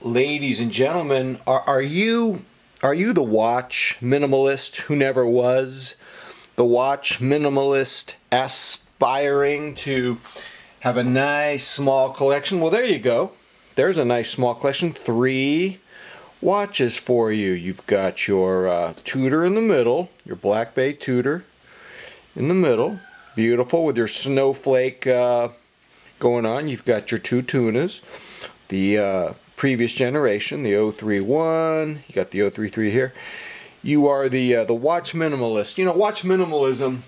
Ladies and gentlemen, are you the watch minimalist who never was? The watch minimalist aspiring to have a nice small collection? Well, there you go. There's a nice small collection. 3 watches for you. You've got your Tudor in the middle, your Black Bay Tudor in the middle. Beautiful with your snowflake going on. You've got your 2 Tunas. The previous generation, the 031, you got the 033 here. You are the watch minimalist. You know, watch minimalism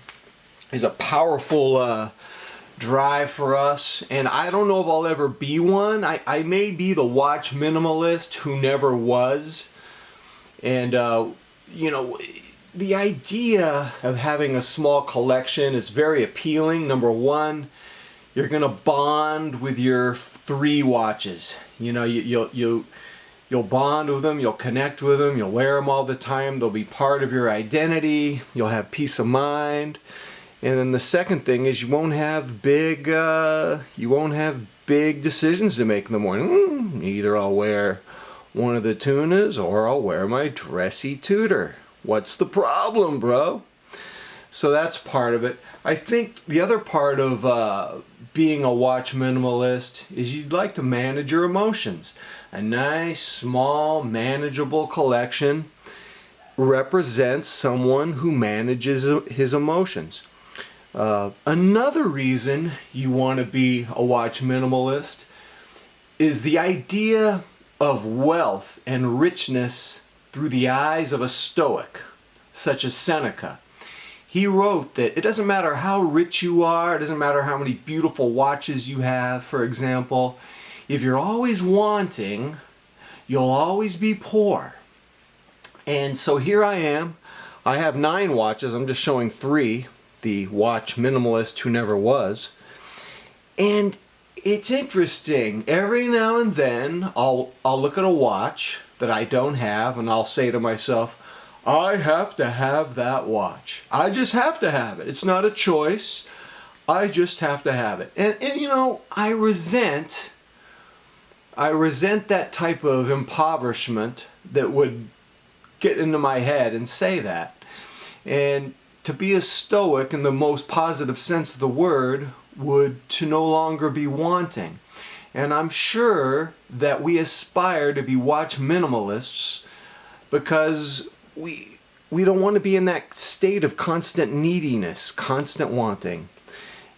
is a powerful drive for us, and I don't know if I'll ever be one. I may be the watch minimalist who never was. And you know, the idea of having a small collection is very appealing. Number one, you're gonna bond with your 3 watches. You know, you'll bond with them, you'll connect with them, you'll wear them all the time. They'll be part of your identity. You'll have peace of mind. And then the second thing is you won't have big decisions to make in the morning. Either I'll wear one of the Tunas or I'll wear my dressy Tudor. What's the problem, bro? So that's part of it. I think the other part of being a watch minimalist is you'd like to manage your emotions. A nice, small, manageable collection represents someone who manages his emotions. Another reason you want to be a watch minimalist is the idea of wealth and richness through the eyes of a Stoic, such as Seneca. He wrote that it doesn't matter how rich you are, it doesn't matter how many beautiful watches you have, for example, if you're always wanting, you'll always be poor. And so here I am. I have 9 watches. I'm just showing 3, the watch minimalist who never was. And it's interesting. Every now and then I'll look at a watch that I don't have and I'll say to myself, I have to have that watch. I just have to have it. It's not a choice. I just have to have it. And you know, I resent that type of impoverishment that would get into my head and say that. And to be a Stoic in the most positive sense of the word would to no longer be wanting. And I'm sure that we aspire to be watch minimalists because we don't want to be in that state of constant neediness, constant wanting.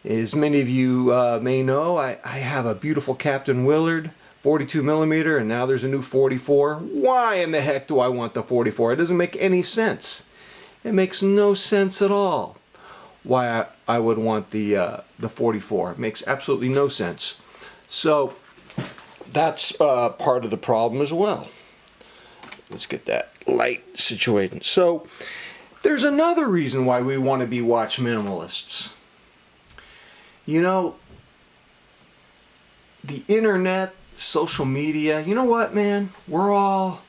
As many of you may know, I have a beautiful Captain Willard 42 millimeter, and now there's a new 44. Why in the heck do I want the 44? It doesn't make any sense. It makes no sense at all why I would want the 44. It makes absolutely no sense. So that's part of the problem as well. Let's get that light situated. So there's another reason why we want to be watch minimalists. You know, the internet, social media, you know what, man? We're all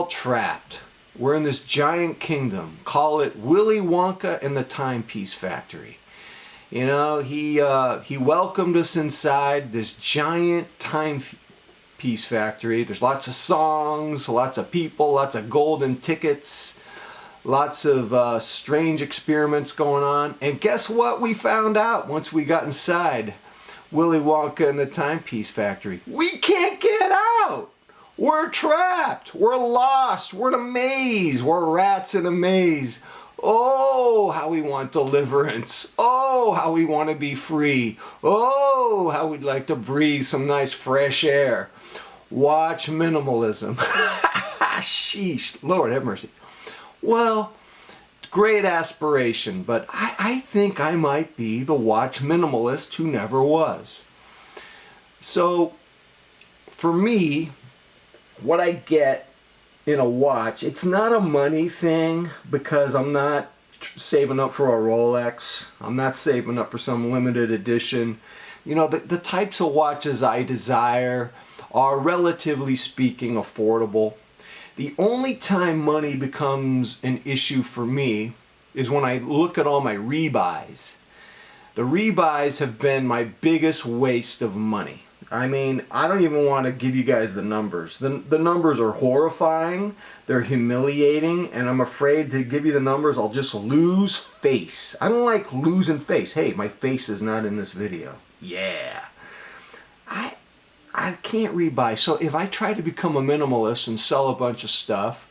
trapped. We're in this giant kingdom. Call it Willy Wonka and the Timepiece Factory. You know, he welcomed us inside this giant timepiece factory. There's lots of songs, lots of people, lots of golden tickets, lots of strange experiments going on. And guess what we found out once we got inside Willy Wonka and the Timepiece Factory? We can't get out! We're trapped! We're lost! We're in a maze! We're rats in a maze! Oh, how we want deliverance! Oh, how we want to be free! Oh, how we'd like to breathe some nice fresh air! Watch minimalism. Sheesh, Lord have mercy. Well, great aspiration, but I think I might be the watch minimalist who never was. So, for me, what I get in a watch, it's not a money thing because I'm not saving up for a Rolex. I'm not saving up for some limited edition. You know, the types of watches I desire are, relatively speaking, affordable. The only time money becomes an issue for me is when I look at all my rebuys. The rebuys have been my biggest waste of money. I mean, I don't even want to give you guys the numbers. The numbers are horrifying. They're humiliating. And I'm afraid to give you the numbers, I'll just lose face. I don't like losing face. Hey, my face is not in this video. Yeah. I can't rebuy. So if I try to become a minimalist and sell a bunch of stuff,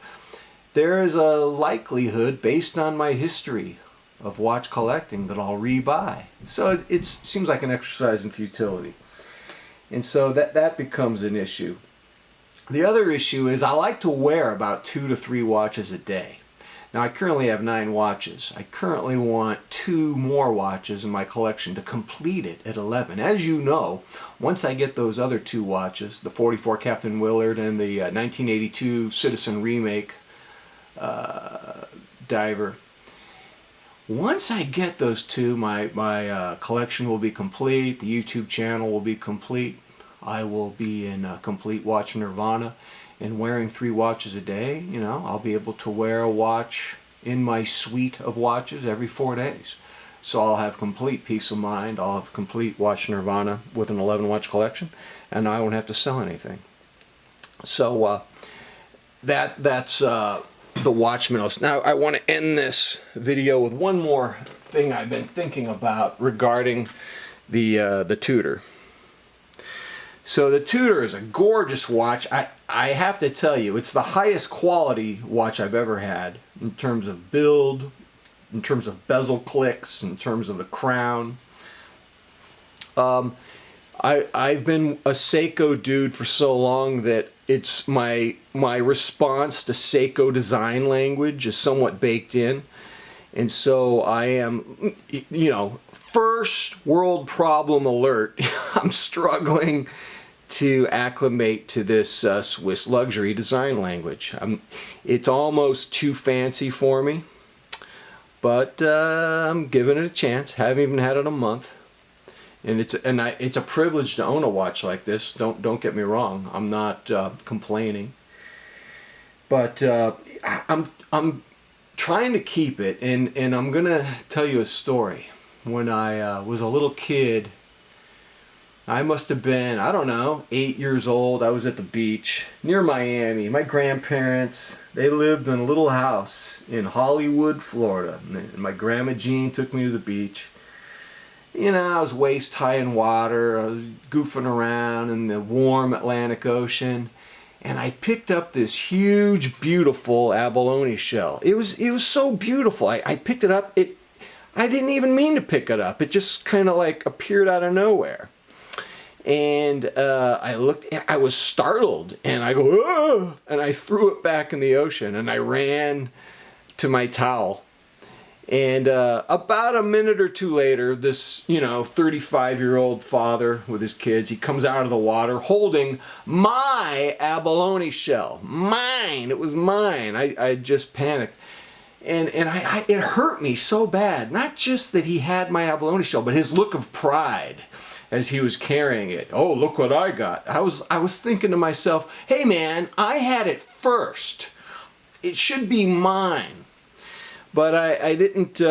there is a likelihood, based on my history of watch collecting, that I'll rebuy. So it seems like an exercise in futility. And so that becomes an issue. The other issue is I like to wear about 2 to 3 watches a day. Now I currently have 9 watches. I currently want 2 more watches in my collection to complete it at 11. As you know, once I get those other 2 watches, the 44 Captain Willard and the 1982 Citizen Remake diver, once I get those 2, my collection will be complete, the YouTube channel will be complete, I will be in complete watch nirvana, and wearing 3 watches a day, you know, I'll be able to wear a watch in my suite of watches every 4 days. So I'll have complete peace of mind, I'll have complete watch nirvana with an 11 watch collection, and I won't have to sell anything. So that's the watch minimalist. Now I want to end this video with one more thing I've been thinking about regarding the Tudor. So the Tudor is a gorgeous watch. I have to tell you, it's the highest quality watch I've ever had in terms of build, in terms of bezel clicks, in terms of the crown. I've been a Seiko dude for so long that it's my response to Seiko design language is somewhat baked in. And so I am, you know, first world problem alert. I'm struggling to acclimate to this Swiss luxury design language. It's almost too fancy for me, but I'm giving it a chance. Haven't even had it a month. And it's a privilege to own a watch like this. Don't get me wrong. I'm not complaining, but I'm trying to keep it. And I'm gonna tell you a story. When I was a little kid, I must have been, I don't know, 8 years old. I was at the beach near Miami. My grandparents, they lived in a little house in Hollywood, Florida. And my grandma Jean took me to the beach. You know, I was waist high in water. I was goofing around in the warm Atlantic Ocean, and I picked up this huge, beautiful abalone shell. It was so beautiful. I picked it up. I didn't even mean to pick it up. It just kind of like appeared out of nowhere. And I looked. I was startled, and I go, "Oh!" And I threw it back in the ocean, and I ran to my towel. And about a minute or two later, this, 35-year-old father with his kids, he comes out of the water holding my abalone shell. Mine! It was mine. I just panicked. And it hurt me so bad. Not just that he had my abalone shell, but his look of pride as he was carrying it. Oh, look what I got. I was thinking to myself, hey man, I had it first. It should be mine. But I didn't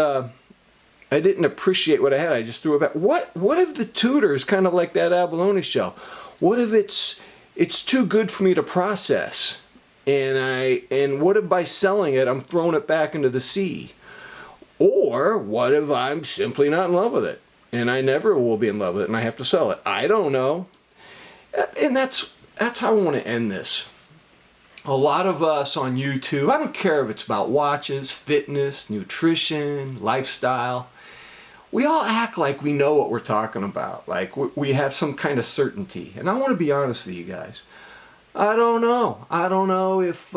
appreciate what I had. I just threw it back. What if the Tudor is kind of like that abalone shell? What if it's too good for me to process? And what if by selling it I'm throwing it back into the sea? Or what if I'm simply not in love with it and I never will be in love with it and I have to sell it? I don't know. And that's how I want to end this. A lot of us on YouTube, I don't care if it's about watches, fitness, nutrition, lifestyle, we all act like we know what we're talking about, like we have some kind of certainty. And I want to be honest with you guys. I don't know. I don't know if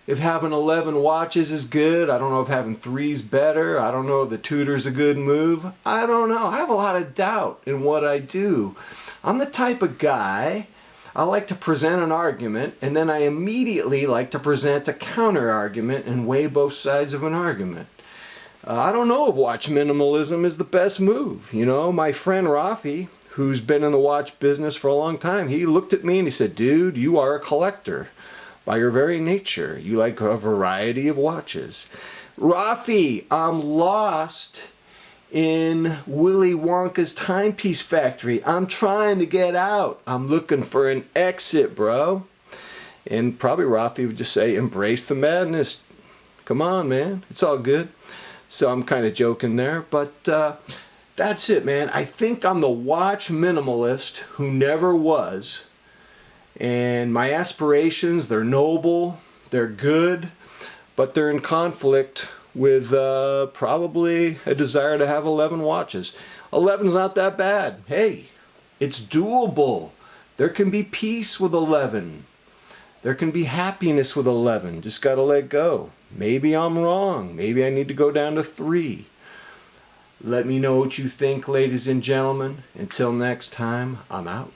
having 11 watches is good. I don't know if having 3 is better. I don't know if the Tudor's a good move. I don't know. I have a lot of doubt in what I do. I'm the type of guy, I like to present an argument, and then I immediately like to present a counter argument and weigh both sides of an argument. I don't know if watch minimalism is the best move. My friend Rafi, who's been in the watch business for a long time, he looked at me and he said, dude, you are a collector. By your very nature, you like a variety of watches. Rafi, I'm lost in Willy Wonka's timepiece factory. I'm trying to get out. I'm looking for an exit, bro. And probably Rafi would just say, embrace the madness. Come on, man. It's all good. So I'm kind of joking there, but that's it, man. I think I'm the watch minimalist who never was. And my aspirations, they're noble, they're good, but they're in conflict with probably a desire to have 11 watches. 11's not that bad. Hey, it's doable. There can be peace with 11. There can be happiness with 11. Just got to let go. Maybe I'm wrong. Maybe I need to go down to 3. Let me know what you think, ladies and gentlemen. Until next time, I'm out.